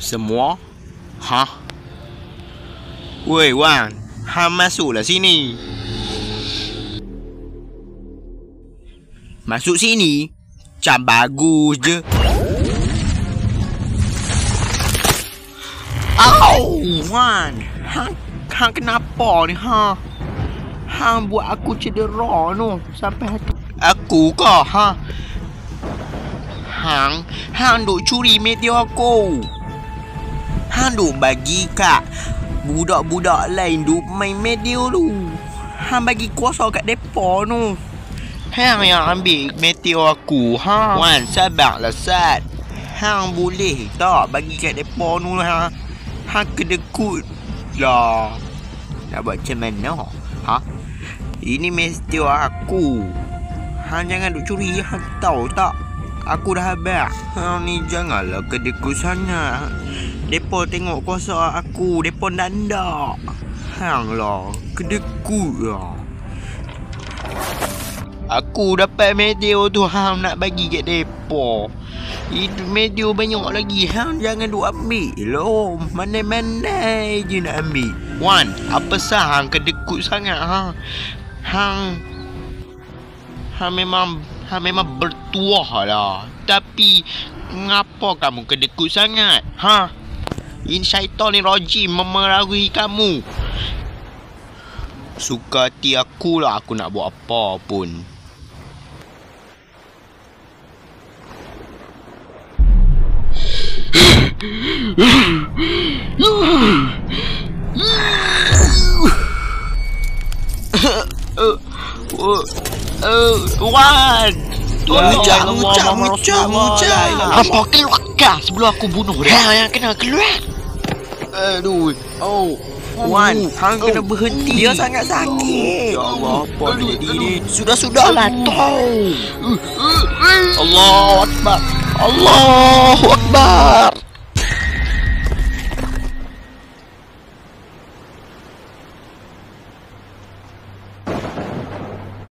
Semua? Hah? Woi Wan, hang masuklah sini. Masuk sini? Macam bagus je. Au! Wan, hang kenapa ni ha? Hang buat aku cedera tu sampai hati. Aku kah ha? Hang duk curi meteor aku. Hang duk bagi kat budak-budak lain duk main meteor tu. Hang bagi kuasa kat depa tu. Hang yang ambil meteor aku ha. Wan, sabarlah Sat. Hang boleh tak bagi kat depa tu ha? Hang kedekut lah. Nak buat macam mana ha? Ini meteor aku. Hang jangan duk curi. Hang tahu tak? Aku dah habis. Hang ni janganlah kedekut sangat. Depa tengok kuasa aku, depa ndak. Hang lah kedekut lah. Aku dapat meteor tu, hang nak bagi kat depa. Itu meteor banyak lagi. Hang jangan duk ambil loh. Mana-mana je nak ambil. Wan, apa sah hang kedekut sangat ha? Hang memang bertuah lah. Tapi ngapa kamu kedekut sangat? Ha? Ini syaitan ni rajim memengaruhi kamu. Suka hati aku lah, aku nak buat apa pun. Wan! Mucam. Apa keluarkan sebelum aku bunuh dia? Hang yang kena keluar. Aduh. Oh. Wan, hang kena berhenti. Dia sangat sakit. Ya Allah, apa dia jadi ni? Sudahlah tau. Allahu Akbar. Allahu Akbar.